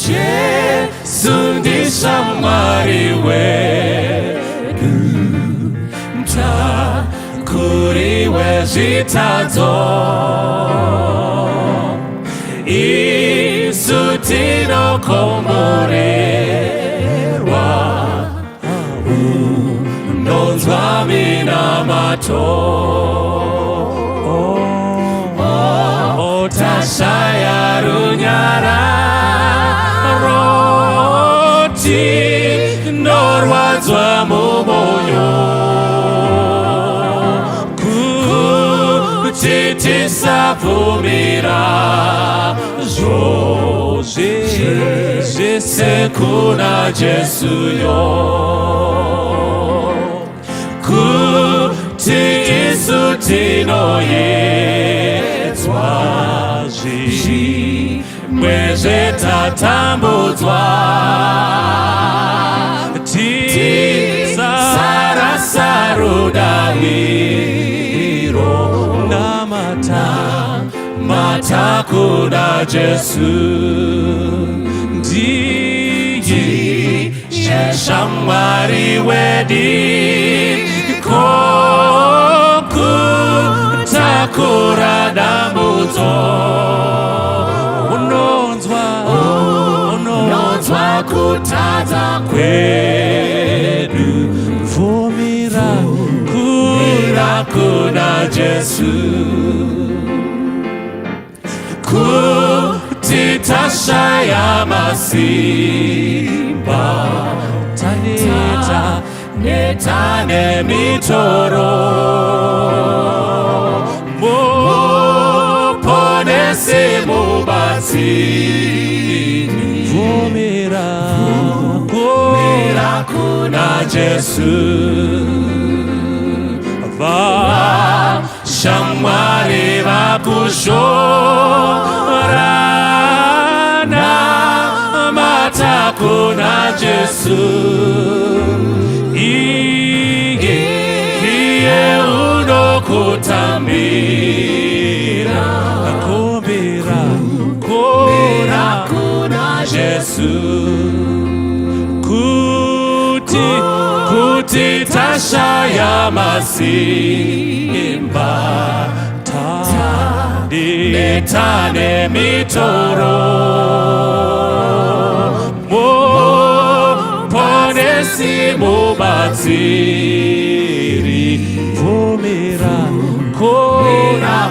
Jesu ndishamwari wedu mtakuriwe zvitadzo isu tinokomorerwa unonzwa minamato tashaya runyararo tinorwadzwa mumwoyo kuti tisabvumira zvese kuna Jesuyo kuti isu tinoyedzwa zvimwe zvetatambudzwa tisarasa rudaviro namata kuna Jesu ndiye shamwari wedi kokutakura dambudzo unonzwa kutadza kwedu vumira kuna Jesu kuti tashaya masimba taneta nemitoro muponesi mubatsiri vumira kuna Jesu vashamwari vakushorana mata kuna Jesu iye unokutambira kumbira kuna Jesu kuti tashaya masimba tanetane mitoro muponesi mubatsiri vumira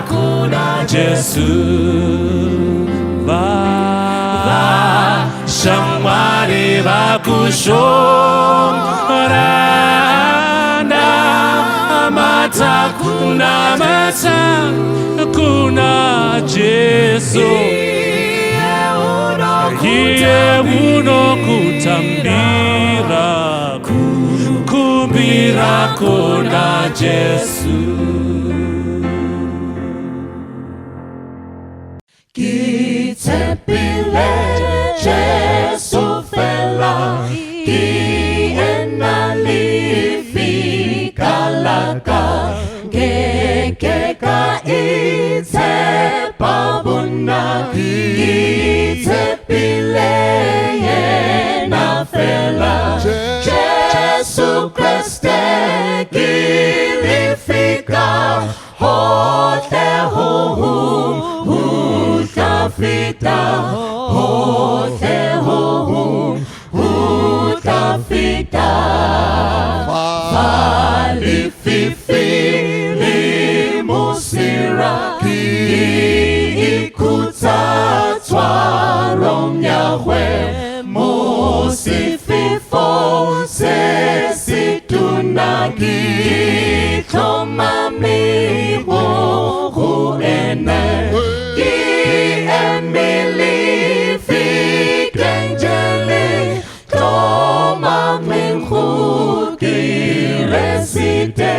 kuna Jesu vashamwari vakushorana mata kuna Jesu iye unokutambira kumbira kuna Jesu. Kitepile Jesu fela kienalifika laka kekeka itepabuna kitepile yena fela Jesu Christe kilifika hote utafika hote utafika falififili musira ikutatwa romyahwe musififo sesitunagi tomamiho huene Emily Fikengeli Toma Minhuki Resite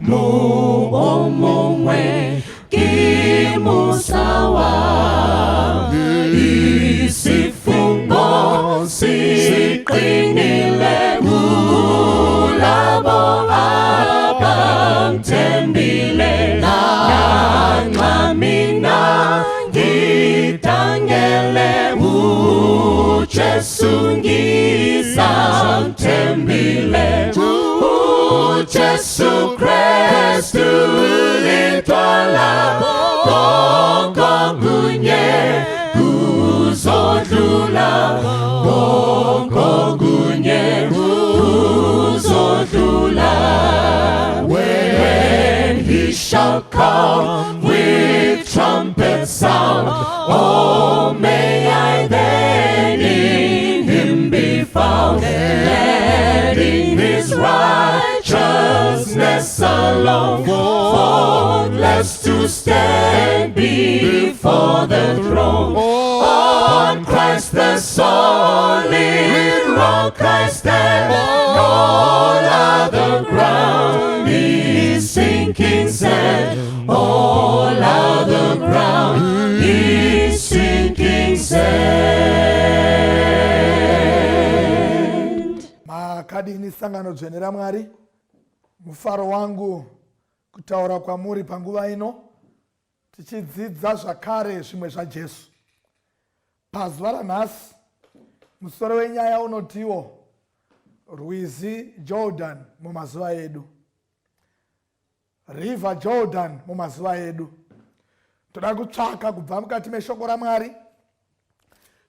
Muomwe Kimusawa Isifungo Siklinile Ulabo Abantembile Nanglamina Tangele Jesu ngisamthembile, Jesu Kristu litwala konkunye kuzodlula, konkunye kuzodlula. When he shall come with trumpet sound, oh may I then in him be found, letting his righteousness alone, faultless to stand before the throne. On Christ the solid rock I stand, all other ground is sinking sand, all other ground is sinking sand. Makadini sangano dzvene raMwari, mufaro wangu kutaura kwamuri panguva ino tichidzidza zvakare zvimwe zvaJesu. Pazuva ranhasi musoro wenyaya unotiwo Rwizi Jordan mumazuva edu, River Jordan mumazuva edu. Toda kutsvaka kubva mukati meshoko raMwari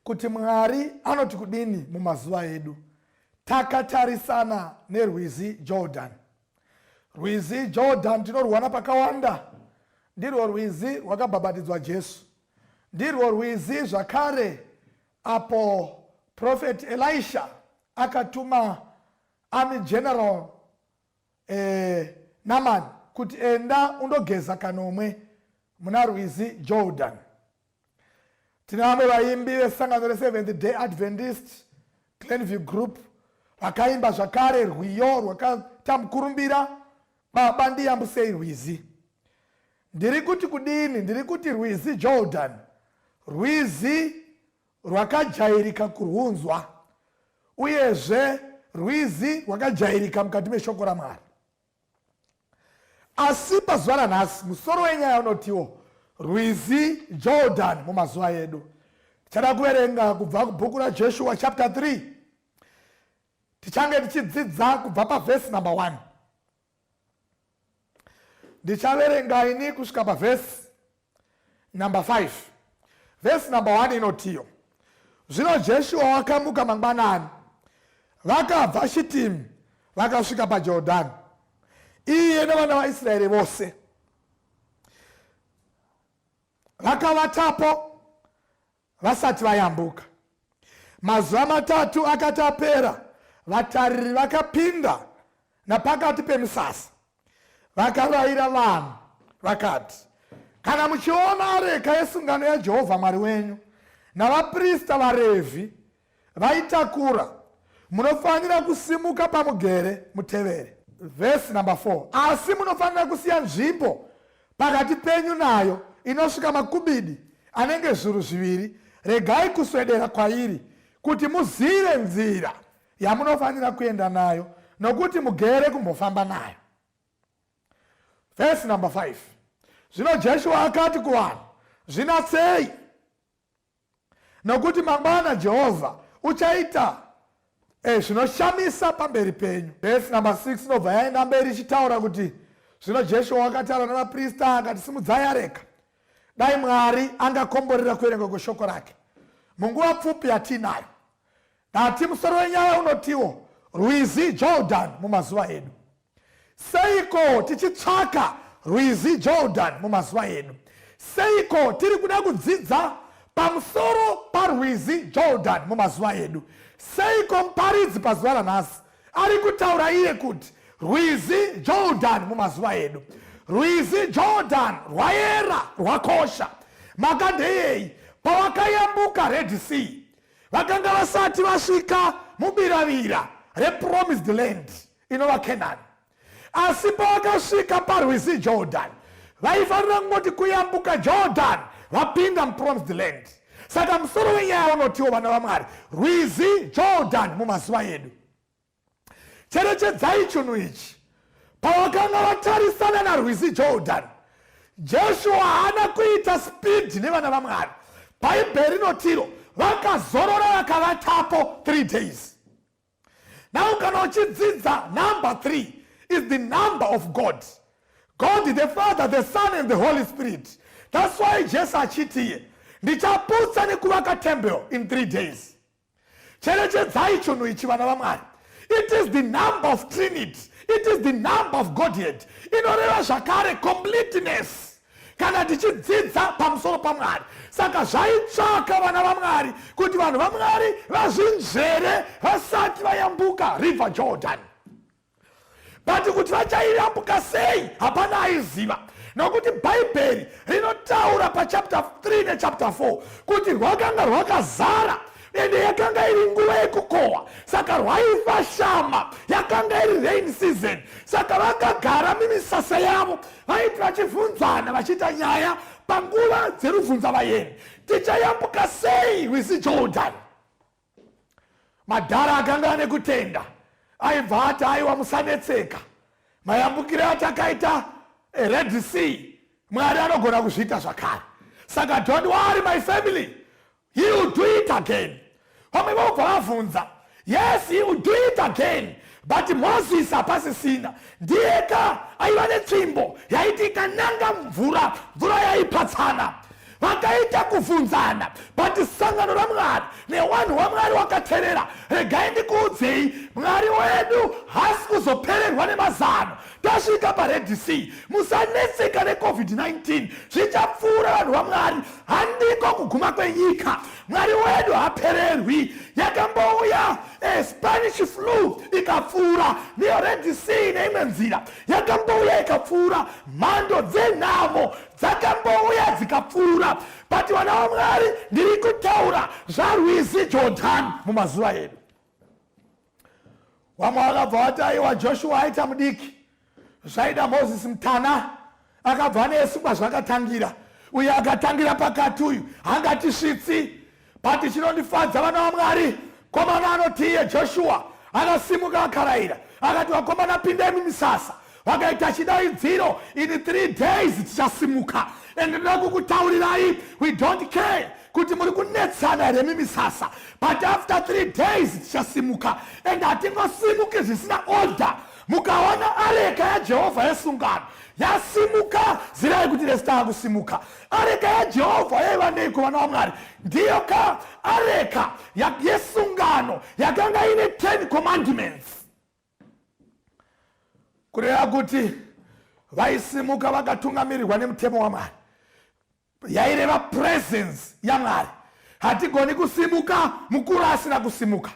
kuti Mwari anoti kudini mumazuva edu. Takatarisana neRwizi Jordan. Rwizi Jordan tinorwana pakawanda. Ndirwo rwizi rwakabhabhatidzwa Jesu. Ndirwo rwizi zvakare apo Prophet Elisha akatuma Army General Naaman kuti enda undogeza kanomwe muna Rwizi Jordan. Tina vamwe vaimbi vesangano reSeventh Day Adventist Glenview Group vakaimba zvakare rwiyo rwakatamkurumbira baba ndiyambusei rwizi. Ndiri kuti kudini? Ndiri kuti Rwizi Jordan rwizi rwakajairika kurwunzwa, uyezve rwizi rwakajairika mukati meshoko raMwari. Asi pazuva ranhasi musoro wenyaya unotiwo Rwizi Jordan mumazuva edu. Tichada kuverenga kubva kubhuku raJoshua chapter 3. Tichange tichidzidza kubva pavhesi number 1. Ndichaverenga ini kusvika pavhesi number 5. Vhesi number 1 inotiyo: zvino Joshua wakamuka mangwanani, vakabva Shitimu vakasvika paJorodhani, iye nevana vaIsraeri vose. Vakavatapo vasati vayambuka. Mazuva 3 akati apera, vatariri vakapinda napakati pemisasa. Vakarayira vanhu vakati, kana muchiona areka yesungano yaJehovha Mwari wenyu navaprista vaRevhi vaitakura, munofanira kusimuka pamugere mutevere. Vhesi number 4. Asi munofanira kusiya nzvimbo pakati penyu nayo inosvika makubhidi anenge zviuru 2. Regai kuswedera kwairi kuti muzive nzira yamunofanira kuenda nayo, nokuti mugere kumbofamba nayo. Vhesi number 5. Zvino Joshua akati kuvanhu, zvinatsei, nokuti mangwana Jehovha uchaita zvinoshamisa pamberi penyu. Vhesi number 6 inobva yaenda mberi ichitaura kuti zvino Joshua akataura navaprista akati, simudzai areka. Dai Mwari angakomborera kuverenga kweshoko rake munguva pfupi yatinayo. Nati musoro wenyaya unotiwo Rwizi Jordan mumazuva edu. Seiko tichitsvaka Rwizi Jordan mumazuva edu? Seiko tiri kuda kudzidza pamusoro paRwizi Jordan mumazuva edu? Seiko muparidzi pazuva ranhasi ari kutaura iye kuti Rwizi Jordan mumazuva edu? Rwizi Jordan rwayera rwakosha. Maka ndeyei pavakayambuka Red Sea vakanga vasati vasvika mubiravira rePromised Land inova Canaan. Asi pavakasvika paRwizi Jordan vaifanira kungoti kuyambuka Jordan vapinda muPromised Land. Saka musoro wenyaya unotiwo vana vaMwari, Rwizi Jordan mumazuva edu. Cherechedzai chinhu ichi: pavakanga vatarisana naRwizi Jordan, Joshua haana kuita speed nevana vaMwari. Bhaibheri inotiro vakazorora vakavatapo 3 days. Now kana uchidzidza number 3 is the number of God. God is the Father, the Son and the Holy Spirit. That's why Jesus achiti ndichaputsa nekuvaka temple in 3 days. Cherechedzai chinhu ichi vana vaMwari. It is the number of Trinity. It is the number of Godhead. Inoreva zvakare completeness. Kana tichidzidza pamusoro paMwari. Saka zvaitsvaka vana vaMwari kuti vanhu vaMwari vazvinzvere vasati vayambuka River Jordan. But kuti vachaiyambuka sei hapana aiziva. Nokuti Bhaibheri rinotaura pachapter 3 nechapter 4 kuti rwakanga rwakazara ende yakanga iri nguva yekukohwa, saka rwaifashama, yakanga iri rain season, saka vakagara mimisasa yavo vaiti vachibvunzana vachiita nyaya panguva dzerubvunza vaeni, tichayambuka sei Rwizi Jordan. Madhara akanga ane kutenda aibva ati aiwa musanetseka, mayambukire atakaita Red Sea Mwari anogona kuzviita zvakare. Saka don't worry my family, he will do it again. Vamwe vobva vabvunza, yes he will do it again, but Moses hapasisina, ndiyeka aiva netsvimbo yaiti ikananga mvura yaipatsana. Vakaita kubvunzana, but sangano raMwari nevanhu vaMwari vakateerera. Regai ndikuudzei, Mwari wedu hasi kuzopererwa nemazano. Tasvika paRed Sea, musanetseka neCovid-19, zvichapfuura vanhu vaMwari, handiko kuguma kwenyika. Mwari wedu hapererwi. Yakambouya Spanish flu ikapfuura, neyo Red Sea neimwe nzira yakambouya ikapfuura, mhando dzenhamo dzakambouya dzikapfuura. But vana vaMwari ndiri kutaura zvaRwizi Jordan mumazuva edu. Vamwe vakabva vati aiwa Joshua aita mudiki, zvaida Moses mutana, akabva nesu kwazvakatangira, uye akatangira pakati uyu hangatisvitsi. But chinondifadza vana vaMwari, komana anoti iye Joshua akasimuka akarayira akati vakomana pindai mumisasa, vakaita chidaidziro, in 3 days tichasimuka. Ende ndoda kukutaurirai, we don't care kuti muri kunetsana here mumisasa, but after 3 days tichasimuka. And hatingosimuki zvisina order. Mukaona areka yaJehovha yesungano yasimuka, zirai kuti resitava kusimuka. Areka yaJehovha yaiva neiko vana vaMwari? Ndiyo ka areka yesungano yakanga ine 10 commandments. Kureva kuti vaisimuka vakatungamirirwa nemutemo waMwari, yaireva presence yaMwari. Hatigoni kusimuka mukuru asina kusimuka.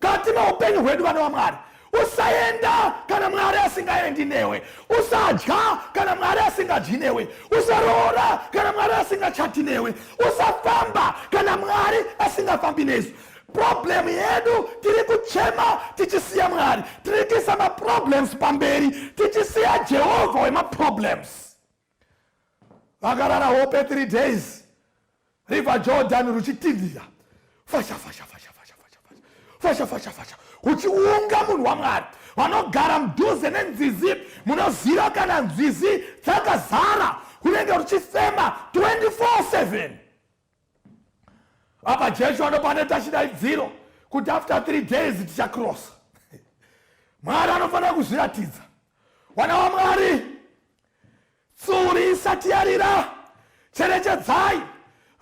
Kati maupenyu hwedu vana vaMwari, usaenda kana Mwari asingaendi newe, usadya kana Mwari asingadyi newe, usaroora kana Mwari asingachati newe, usafamba kana Mwari asingafambi nesu. Problem yedu tiri kuchema tichisiya Mwari, tiri kuisa maproblems pamberi, tichisiya Jehovha wemaproblems. Vakarara hope 3 days, River Jordan ruchitindira, fasha uchiunga munhu waMwari vanogara mudhuze nenzizi, munoziva kana nzizi dzakazara, kunenge ruchifema 24/7. Apa Jesu anopaneta chidaidziro kuti after 3 days tichacross. Mwari anofanira kuzviratidza. Vana vaMwari, tsuri isati yarira, cherechedzai.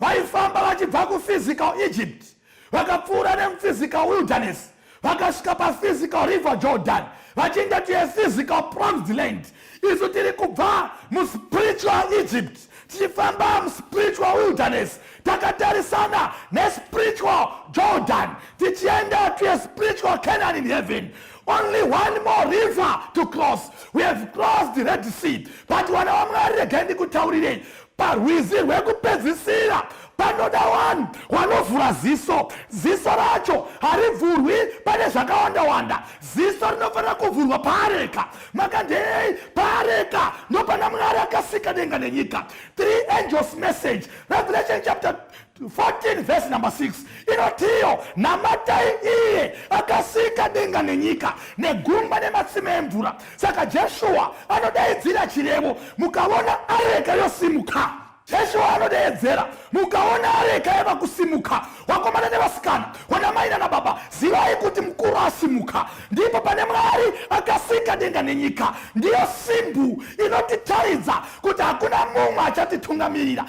Vaifamba vachibva kuphysical Egypt, vakapfuura nemuphysical wilderness, vakasvika paphysical River Jordan, vachienda to a physical promised land. Isu tiri kubva muspiritual Egypt tichifamba muspiritual wilderness, takatarisana nespiritual Jordan, tichienda to a spiritual Canaan in heaven. Only one more river to cross. We have crossed the Red Sea. But vana vaMwari, regai ndikutaurirei, paRwizi rwekupedzisira panoda vanhu vanovhura ziso. Ziso racho harivhurwi pane zvakawanda-wanda. Ziso rinofanira kuvhurwa paareka. Makandei paareka ndopana Mwari akasika denga nenyika. 3 angels message, Revelation chapter 14 verse number 6 inotiyo, namatai iye akasika denga nenyika negungwa nematsime emvura. Saka Joshua anodaidzira chirevo, mukaona areka yosimuka, Jesu anodeedzera mukaona areka yava kusimuka wakomana nevasikana wanamai nana baba zivai kuti mukuru asimuka ndipo pane Mwari akasika denga nenyika ndiyo simbu inotitaridza kuti hakuna mumwe achatitungamirira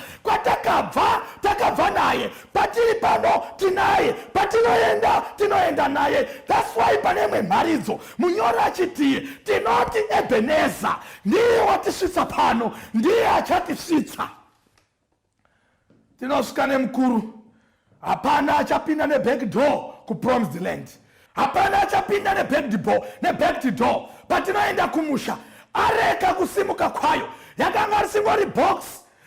takabva naye patiri pano tinaye tinoenda naye. That's why pane mwe mharidzo munyori achitiye tinoti Ebeneza ndiye watisvitsa pano ndiye achatisvitsa. Tinosvika nemukuru hapana achapinda neback door kupromised land, hapana achapinda neback door. Patinoenda kumusha areka kusimuka kwayo yakanga risingori box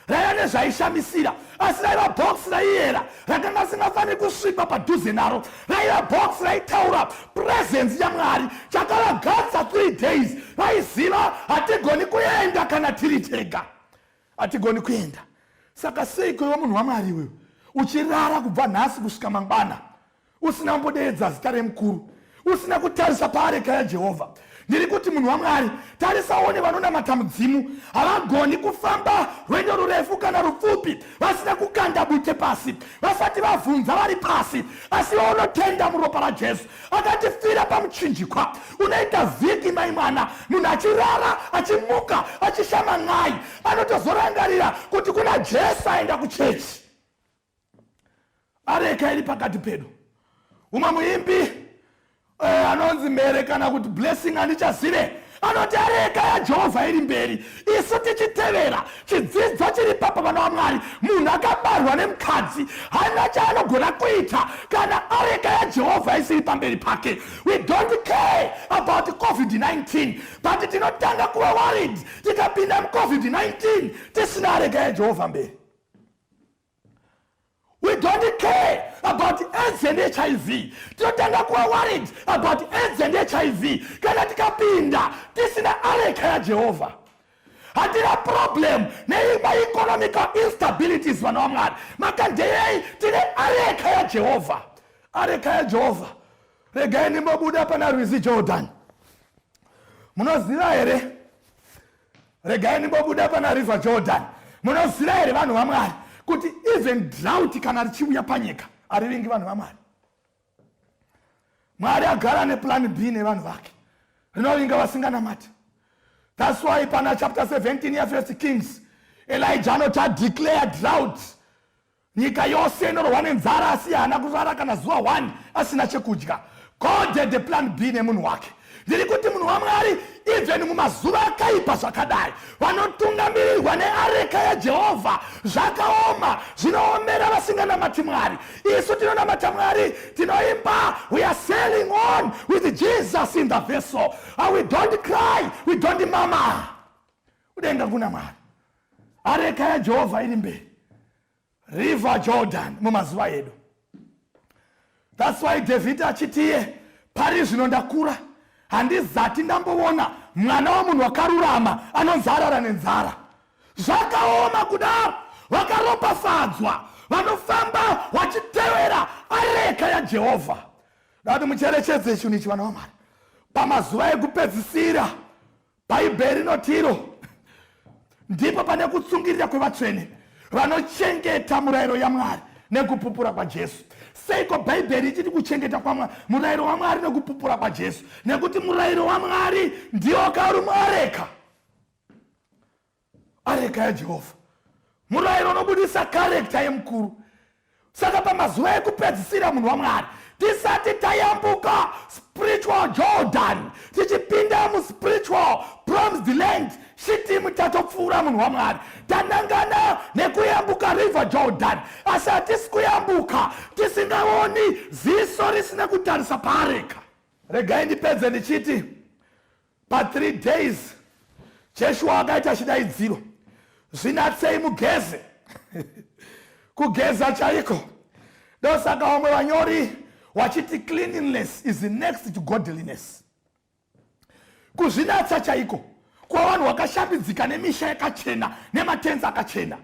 raiva nezvaishamisira asi raiva box raiyera rakanga risingafaniri kusvipa padhuze naro, raiva box raitaura presence yaMwari. Chakavagadza 3 days vaiziva hatigoni kuenda kana tiri tega, hatigoni kuenda. Saka seiko iwe munhu waMwari wewe uchirara kubva nhasi kusvika mangwana usina kumbodeedza zita remukuru, usina kutarisa paareka yaJehovha? Ndiri kuti munhu waMwari, tarisaone vanonamata mudzimu havagoni kufamba rwendo rurefu kana rupfupi vasina kukanda bute pasi, vasati vabvunza vari pasi, asi vaunotenda muropa raJesu akatifira pamuchinjikwa. Unoita vhiki mai mwana munhu achirara achimuka achishama n'ai anotozorangarira kuti kuna Jesu aenda kuchechi. Areka iri pakati pedu. Umwe muimbi anonzi mere kana kuti blessing handichazive anoti areka yaJehovha iri mberi, isu tichitevera chidzidzo chiri papa vana vaMwari. Munhu akabarwa nemukadzi hana chaanogona kuita kana areka yaJehovha isiri pamberi pake. We don't care about COVID-19 but tinotanga kuva worried tikapinda muCovid-19 tisina areka yaJehovha mberi. We don't care about AIDS and HIV. Tinotanga kuva worried about AIDS and HIV kana tikapinda tisina areka yaJehovha. Hatina problem economical instabilities vana vaMwari. Makandei tine areka yaJehovha. Areka yaJehovha. Regai nimbobuda pana Rwizi Jordan. Munoziva here? Regai nimbobuda pana River Jordan. Munoziva here vanhu vaMwari kuti even drought kana richiuya panyika arivingi vanhu vaMwari. Mwari agara neplan B nevanhu vake rinovinga vasinganamati. That's why pana chapter 17 ya 1 Kings Elijah anoti declare drought, nyika yose inorwa nenzara asi hana kuzara kana zuva 1 asina chekudya. God had the plan B nemunhu wake. Ndiri kuti munhu waMwari even mumazuva akaipa zvakadai vanotungamirirwa neareka yaJehovha zvakaoma zvinoomera vasinganamati Mwari. Isu tinonamata Mwari, tinoimba we are sailing on with Jesus in the vessel and we don't cry, we don't mama. Udenga kuna Mwari, areka yaJehovha iri mberi, River Jordan mumazuva edu. That's why David achitiye pari zvino ndakura handizati ndamboona mwana womunhu wakarurama anonzarara nenzara. Zvakaoma kudaro, vakaropafadzwa vanofamba vachitevera areka yaJehovha. Dati mucherechedze chinhu ichi vana vaMwari. Pamazuva ekupedzisira bhaibheri rinotiro ndipo pane kutsungirira kwevatsvene vanochengeta murayiro yaMwari nekupupura kwaJesu. Seiko bhaibheri ichiti kuchengeta murayiro waMwari nekupupura kwaJesu? Nekuti murayiro waMwari ndiwo kauri muareka, areka yaJehovha. Murayiro unobudisa karekta yemukuru. Saka pamazuva ekupedzisira munhu waMwari tisati tayambuka spiritual Jordan tichipinda muspiritual promised land shitimu tatopfuura munhu waMwari tanangana nekuyambuka River Jordan asi hatisi kuyambuka tisingaoni ziso risina kutarisa paareka. Regai ndipedze ndichiti pa 3 days Joshua akaita chidaidziro, zvinatsei mugeze. Kugeza chaiko ndosaka vamwe vanyori wachiti cleanliness is next to godliness. Kuzvinatsa chaiko kuva vanhu vakashambidzika nemisha yakachena nematenzi akachena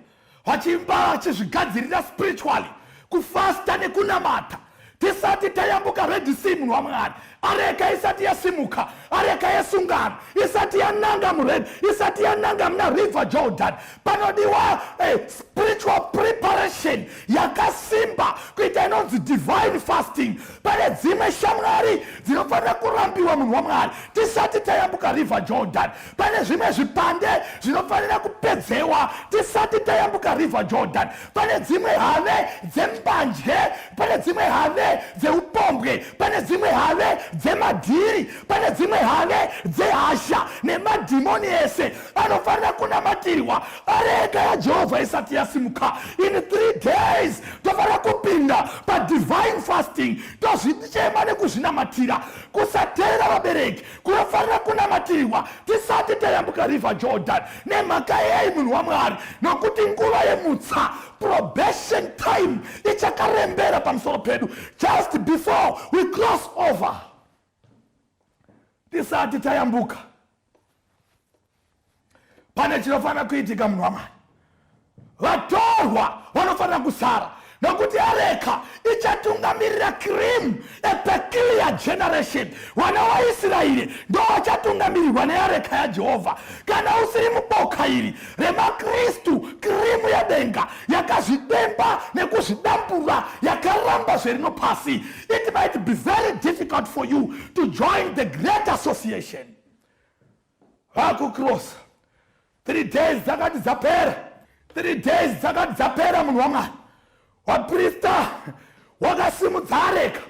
vachimba vachizvigadzirira spiritually kufasta nekunamata. tisati tayambuka Red Sea munhu waMwari. Areka isati yasimuka, areka yesungano, isati yananga muRed, isati yananga muna River Jordan. Panodiwa spiritual preparation yakasimba kuita inonzi divine fasting. Pane dzimwe shamwari dzinofanira kurambiwa munhu waMwari tisati tayambuka River Jordan. Pane zvimwe zvipande zvinofanira kupedzewa tisati tayambuka River Jordan. Pane dzimwe have dzembanje, pane dzimwe have dzeupombwe, pane dzimwe have dzemadhiri, pane dzimwe have dzehasha nemadhimoni ese anofanira kunamatirwa. Areka yaJehovha isati yasimuka. In 3 days tofanira kupinda pa divine fasting. Tozvichema nekuzvinamatira. Kusateerera vabereki kunofanira kunamatirwa tisati tayambuka River Jordan. Nemhaka yei munhu waMwari? Nokuti nguva yemutsa, probation time, ichakarembera pamusoro pedu just before we cross over. Tisati tayambuka. Pane chinofanira kuitika munhu waMwari. Vatorwa vanofanira kusara. Nokuti areka ichatungamirira cream, a peculiar generation. Wana wa Israeli ndo vachatungamirirwa neareka yaJehovha. Kana usiri muboka iri remakristu, krimu yadenga yakazvidemba nekuzvidambura yakaramba zverino pasi. It might be very difficult for you to join the great association. Vakukrosa 3 days dzakati dzapera. 3 days dzakati dzapera munhu waMwari. Waprista wakasimudza areka.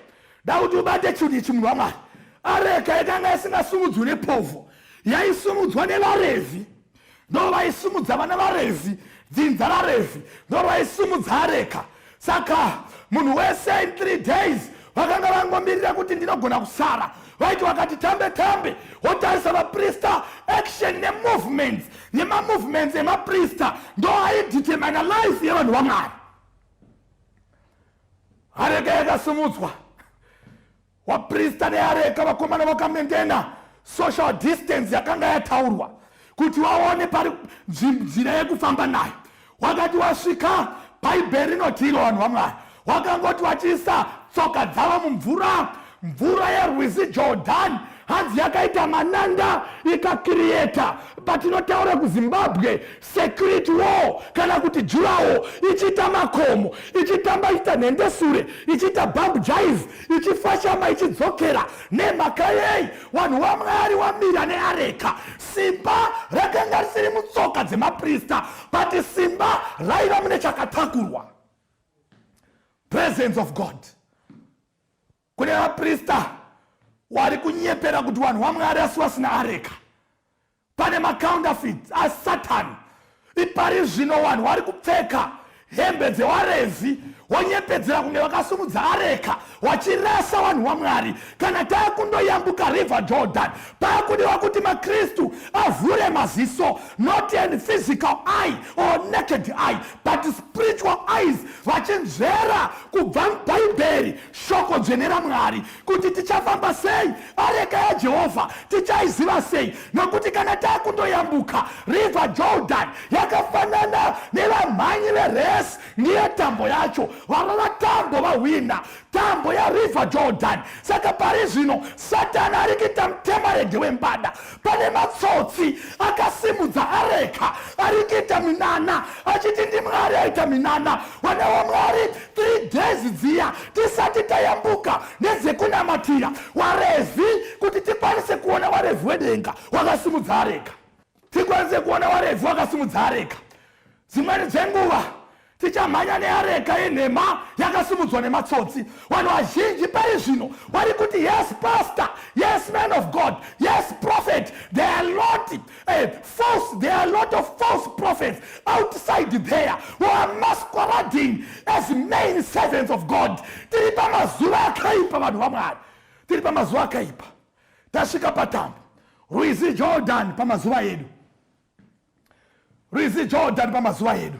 Daudi ubate chinhu ichi munhu waMwari. Areka yakanga isingasimudzwi nepovho, yaisumudzwa nevaRevhi. Ndo vaisumudza vana vaRevhi, dzinza raRevhi ndo vaisumudza areka. Saka munhu wese in 3 days vakanga vangomirira kuti ndinogona kusara. Vaiti wakati tambe tambe wotarisa vaprista action nemovements nemamovements emaprista ndo aidetermine life yevanhu vaMwari. Areka yakasumudzwa. Waprista neareka vakomana vakamendena social distance yakanga yataurwa kuti waone pari nzira yekufamba nayo. Wakati wasvika bhaibheri rinoti iro vanhu vaMwari wakangoti wachiisa tsoka dzavo mumvura, mvura yeRwizi Jordan hanzi yakaita mananda ikakirieta. Patinotaura kuZimbabwe security war kana kuti jurawo ichiita makomo, ichitamba ita nhendesure, ichiita bump jive, ichifashama ichidzokera. Nemhaka yei vanhu vaMwari wamira neareka. Simba rakanga risiri mutsoka dzemaprista, but simba raiva mune chakatakurwa. Presence of God. Kune vaprista wari kunyepera kuti vanhu vaMwari asi vasina areka. Pane macounterfeit aSatan. Ipari zvino vanhu vari kupfeka hembe dzevaRevhi wonyepedzera kunge vakasumudza areka wachirasa vanhu vaMwari. Kana taakundoyambuka River Jordan paakudiwa kuti makristu avhure maziso, not in physical eye or naked eye but spiritual eyes, vachinzvera kubva mubhaibheri shoko dzvene raMwari kuti tichafamba sei, areka yaJehovha tichaiziva sei. Nokuti kana taakundoyambuka River Jordan yakafanana nevamhanyi veresi, ndiye tambo yacho. Varova tambo vahwina tambo ya River Jordan. Saka pari zvino Satani ari kuita mutemarede wembada. Pane matsotsi akasimudza areka ari kuita minana achiti ndiMwari aita minana. Vana vaMwari 3 days dziya tisati tayambuka ndedzekunamatira vaRevhi kuti tikwanise kuona vaRevhi wedenga wakasimudza areka, tikwanise kuona vaRevhi wakasimudza areka. Dzimweni dzenguva tichamhanya neareka yenhema yakasimudzwa nematsotsi. Vanhu vazhinji pari zvino vari kuti yes pastor, yes man of God, yes prophet. There are a lot of false prophets outside there who are masquerading as main servants of God. Tiri pamazuva akaipa vanhu vaMwari, tiri pamazuva akaipa. Tasvika patambo Rwizi Jordan pamazuva edu, Rwizi Jordan pamazuva edu.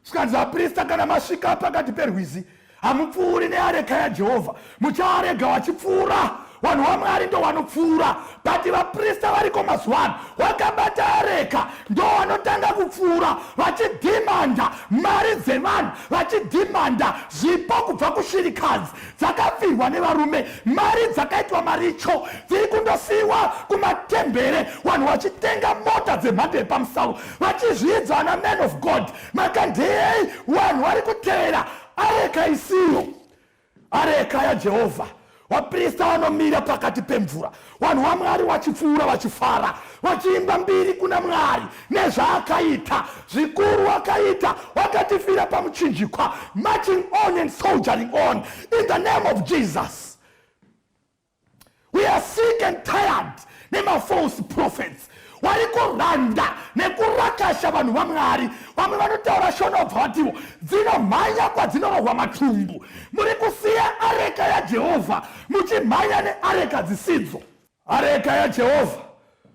Skanzi vaprista kana masvika pakati peRwizi hamupfuuri neareka yaJehovha, muchaarega vachipfuura vanhu vaMwari ndo vanopfuura, but vaprista variko mazuva vakabata areka ndo vanotanga kupfuura, vachidhimanda mari dzevanhu, vachidhimanda zvipo kubva kushirikadzi dzakapfirwa nevarume, mari dzakaitwa maricho dziri kundosiyiwa kumatembere, vanhu vachitenga mota dzemhando yepamusoro vachizvidza na man of God. Makandei vanhu vari kutevera areka isiyo, areka yaJehovha. Vaprista vanomira pakati pemvura, vanhu vaMwari vachipfuura vachifara, vachiimba mbiri kuna Mwari nezvaakaita zvikuru. Vakaita vakatifira pamuchinjikwa, marching on and soldiering on in the name of Jesus. We are sick and tired nema-false prophets vari kuranda nekurakasha vanhu vaMwari. Vamwe vanotaura shona bvativo dzinomhanya kwadzinorohwa matumbu. Muri kusiya areka yaJehovha muchimhanya neareka dzisidzo. Areka yaJehovha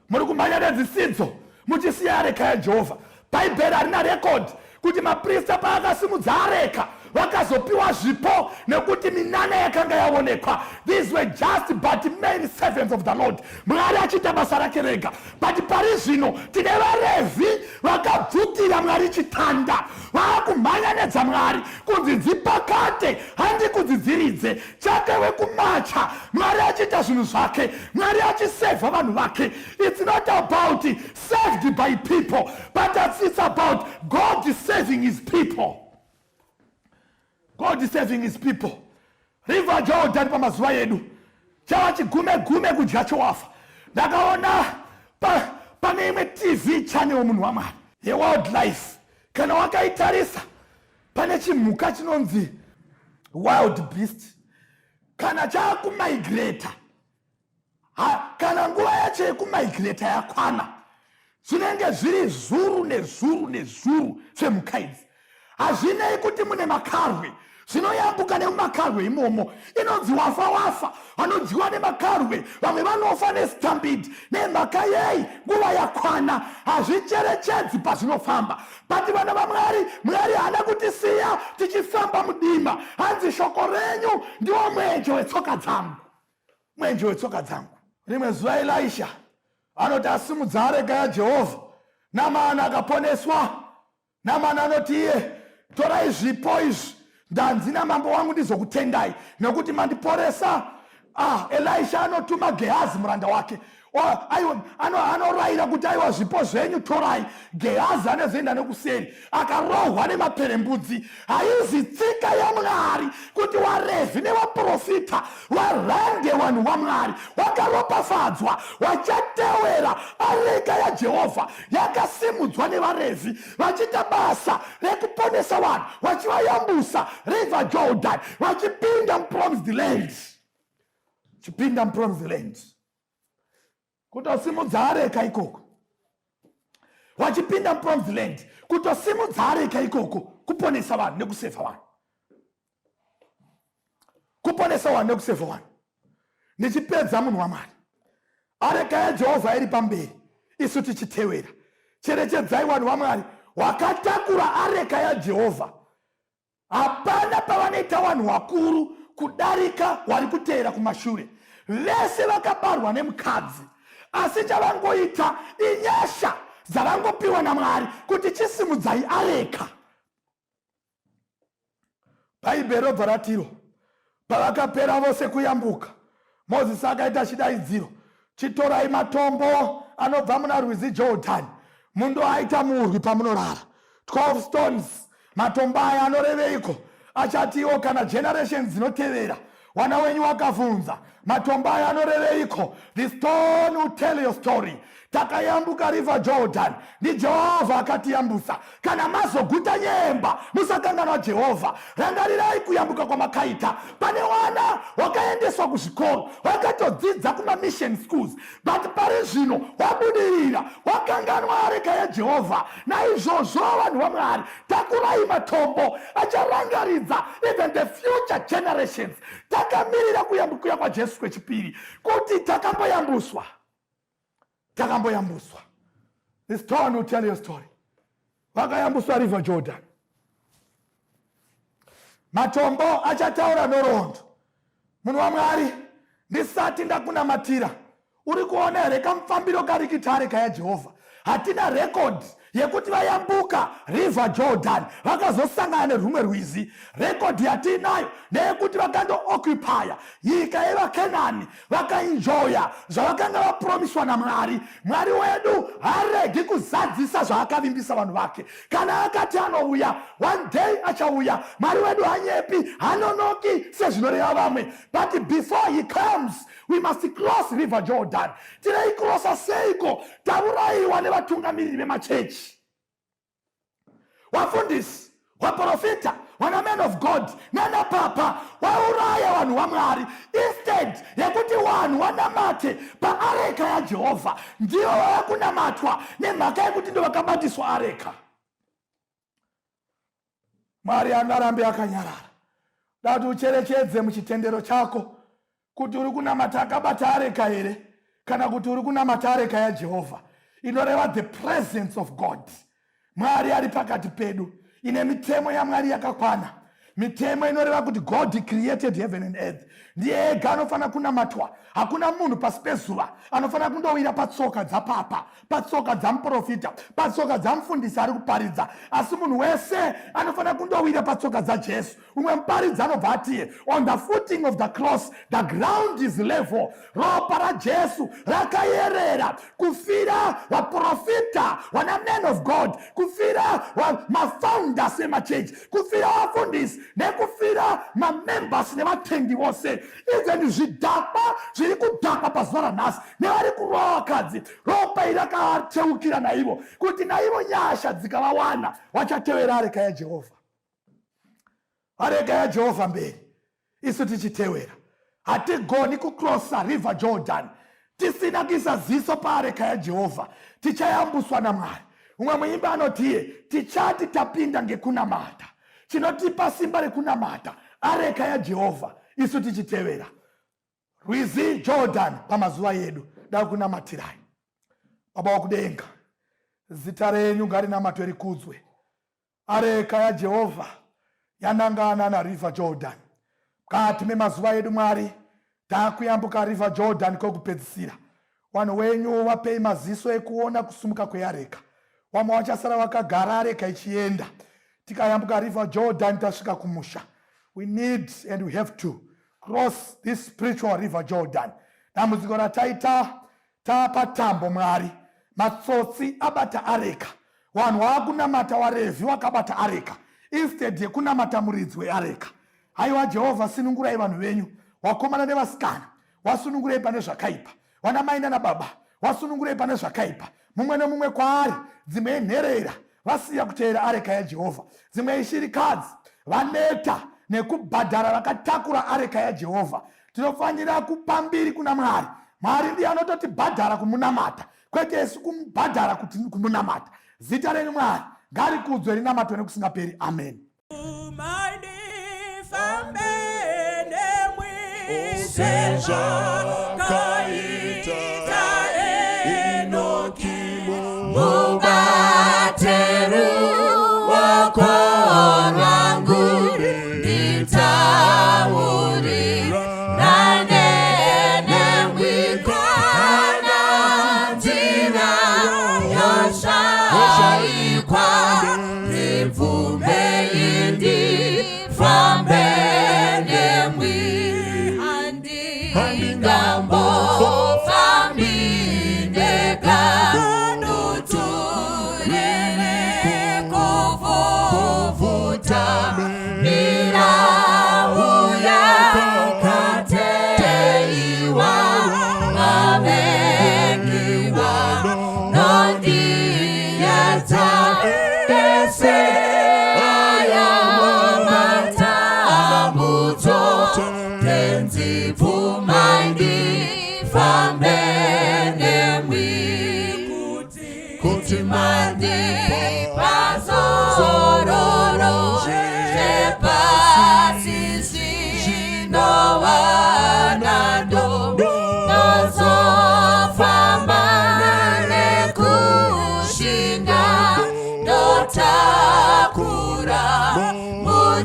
muri kumhanya nedzisidzo muchisiya areka yaJehovha. Bhaibheri harina rekodi kuti maprista paakasimudza areka vakazopiwa zvipo nekuti minana yakanga yaonekwa. These were just but many servants of the Lord. Mwari achita basa rake rega. But pari zvino tine vaRevhi vakabvutira Mwari chitanda, vakumhanya nedzaMwari kunzi dzipakate handi kudzidziridze chake wekumacha. Mwari achita zvinhu zvake, Mwari achisevha vanhu vake. It's not about saved by people, but it's about God is saving his people. God is saving his people. River Jordan pamazuva edu chava chigume kudya chowafa. Ndakaona pane imwe TV channel munhu waMwari yeWildlife. Kana wakaitarisa pane chimhuka chinonzi wild beast. Kana chaakumigrata, kana nguva yacho yekumigrata yakwana, zvinenge zviri zuru nezuru zvemhuka idzi. Hazvinei kuti mune makarwe, zvinoyambuka nemumakarwe imomo. Inonzi wafa vanodyiwa nemakarwe, vamwe vanofa nestambid nemhaka yei nguva yakwana. Hazvicherechedzi pazvinofamba. But vana vaMwari, Mwari haana kutisiya tichifamba mudima. Hanzi shoko renyu ndiwo mwenje wetsoka dzangu, mwenje wetsoka dzangu. Rimwe zuva Elisha anoti asimudza areka yaJehovha, Naamani akaponeswa. Naamani anoti iye, torai zvipo izvi ndanzi namambo wangu ndizokutendai nokuti mandiporesa. Elisha anotuma Gehazi muranda wake, anorayira kuti aiwa zvipo zvenyu torai. Gehazi anozoenda nekuseri akarohwa nemaperembudzi. Haizi tsika yaMwari kuti vaRevhi nevaprofita varande vanhu vaMwari vakaropafadzwa vachatewera areka yaJehovha yakasimudzwa nevaRevhi vachiita basa rekuponesa vanhu, vachivayambusa River Jordan, vachipinda mupromised land. Chipinda mupromised land. Kutosimudza areka ikoko, vachipinda mupromised land, kutosimudza areka ikoko, kuponesa vanhu nekusevha vanhu, kuponesa vanhu nekusevha vanhu. Ndichipedza munhu waMwari, areka yaJehovha iri pamberi, isu tichitewera. Cherechedzai vanhu vaMwari wakatakura areka yaJehovha. Hapana pavanoita vanhu vakuru kudarika vari kuteera kumashure. Vese vakabarwa nemukadzi, asi chavangoita inyasha dzavangopiwa naMwari kuti chisimudzai areka. Bhaibheri robva ratiro pavakapera vose kuyambuka, Mozisi akaita chidaidziro, chitorai matombo anobva muna Rwizi Jordan mundoaita murwi pamunorara. 12 stones. Matombo aya anoreveiko? Achatiwo kana generations dzinotevera wana wenyu wakavhunza matombo aya anoreveiko? The stone will tell your story. Takayambuka River Jordan, ni Jehovha akatiyambusa. Kana mazoguta nyemba musakanganwa Jehovha. Rangarirai kuyambuka kwa makaita. Pane wana wakaendeswa kuzvikoro, wakatodzidza kuma mission schools, but pari zvino wabudirira wakanganwa areka yaJehovha. Naizvozvo vanhu vaMwari, takurai matombo acharangaridza even the future generations. Takamirira kuyambuka kwa Jesu kwechipiri kuti takamboyambuswa. Takamboyambuswa. The stone will tell your story. Vakayambuswa River Jordan. Matombo achataura norondo. Munhu waMwari, ndisati ndakunamatira uri kuona here kamufambiro kari kuita areka yaJehovha. Hatina record yekuti vayambuka river Jordan vakazosangana nerumwe rwizi. Record yatinayo ndeyekuti vakando-occupya nyika yevaKenani, vakaenjoya zvavakanga vapromiswa naMwari. Mwari wedu haregi kuzadzisa zvaakavimbisa vanhu vake. Kana akati anouya, one day achauya. Mwari wedu hanyepi, hanonoki sezvinoreva vamwe. But before he comes, we must cross river Jordan. Tinoikrosa seiko? Tauraiwa nevatungamiriri vemachechi, wafundisi, waprofita, wana men of God, nana papa, wauraya vanhu vaMwari. Instead yekuti vanhu vanamate paareka yaJehovha, ndivo vavakunamatwa nemhaka yekuti ndo vakabatiswa areka. Mwari angarambe akanyarara. Dati ucherechedze muchitendero chako kuti uri kunamata akabata areka here kana kuti uri kunamata areka yaJehovha. Inoreva the presence of God. Mwari ari pakati pedu. Ine mitemo yaMwari yakakwana. Mitemo inoreva kuti God created heaven and earth. Ndiye ega anofana kunamatwa. Hakuna munhu pasi pezuva anofana kundowira patsoka dzapapa, patsoka dzamuprofita, patsoka dzamufundisi ari kuparidza. Asi munhu wese anofana kundowira patsoka dzaJesu. Umwe muparidzi anobva atiye, on the footing of the cross the ground is level. Ropa raJesu rakayerera kufira vaprofita, wana men of God, kufira mafounders emachechi, kufira vafundisi nekufira mamembers nevatendi vose. Izvi zvidhakwa zviri kudhakwa pazuva ranhasi nevari kurova vakadzi. Ropa iri rakateukira naivo kuti naivo nyasha dzikavawana vachatevera areka yaJehovha. Areka yaJehovha mberi, isu tichitevera. Hatigoni kukrosa river Jordan tisina kuisa ziso paareka yaJehovha. Tichayambuswa naMwari. Umwe muimba anotiye, tichati tapinda ngekunamata. Chinotipa simba rekunamata areka yaJehovha, isu tichitevera. Rwizi Jordan pamazuva yedu dakunamatirai. Baba wakudenga, zita renyu ngarinamatwe rikudzwe. Areka yaJehovha yanangana na river Jordan. Mukati memazuva yedu Mwari, takuyambuka river Jordan kwekupedzisira. Vanhu wenyu vapei maziso ekuona kusumuka kweareka. Vamwe vachasara vakagara areka ichienda. Tikayambuka river Jordan tasvika kumusha. We need and we have to cross this spiritual river Jordan. Dambudziko rataita tapatambo Mwari. Matsotsi abata areka. Vanhu vakunamata vaRevhi vakabata areka instead yekunamata muridzi weareka. Haiwa Jehovha, sinungurai vanhu venyu, vakomana nevasikana, wasunungurei pane zvakaipa. Vana mai nana baba, wasunungurei pane zvakaipa. Mumwe nemumwe kwaari, dzimwe nherera vasiya kuteera areka yaJehovha. Dzimwe ishirikadzi vaneta nekubhadhara vakatakura areka yaJehovha. Tinofanira kupambiri kuna Mwari. Mwari ndiye anototibhadhara kumunamata, kwete isu kumubhadhara kumunamata. Zita renyu Mwari ngarikudzwe rinamatwe nekusingaperi. Amen.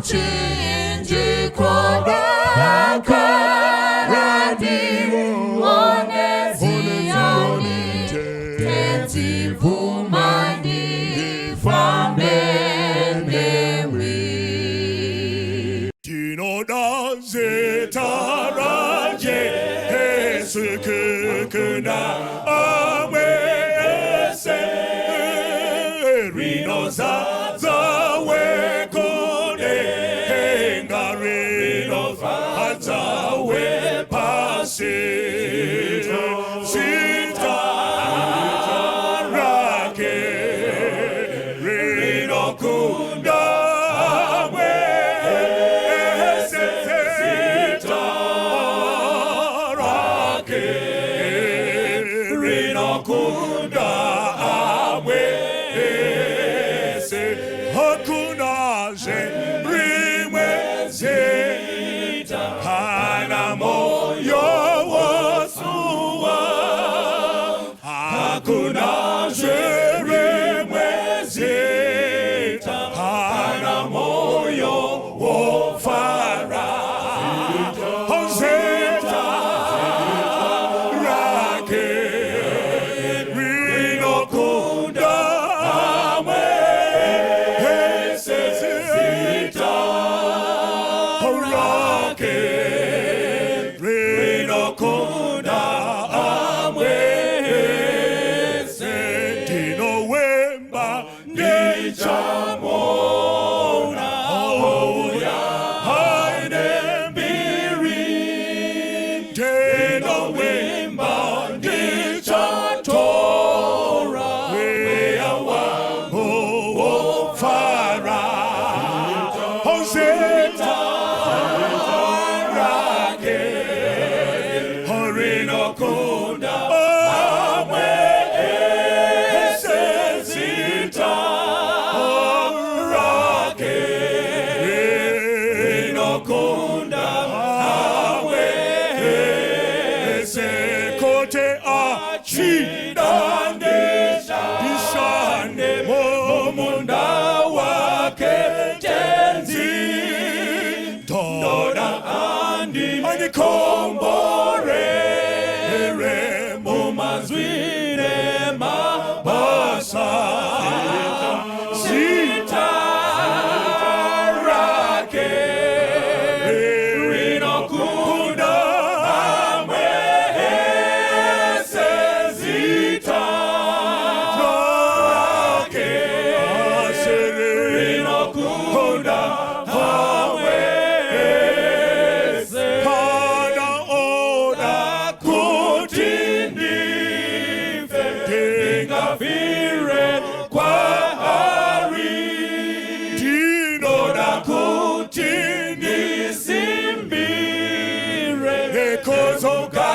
Chinji koda karadi sikikuna amwese rinoza zawe kune hengarino zawe pasi sita rake rino kunda amwese sita rake rino kunda amwese hakuna rimweze hana moyo wasuwa hakuna rimweze hana moyo wofara Hoseta rake rino kunda amwese sita rake rino kunda amwese dino wemba nichamona oya haide mbiri dino wemba nichatora wea wa fara Hoseta rake horino kunda amwese sita rake rino kunda amwese kote achidandesha dishane momunda wake tenzi Dona andi kombore mumazwire mabasa sita rake rino kunda amwese sita rake rino kunda amwese hana oda kutinife tingafire kwa hari dinoda kutini simbire ekozoga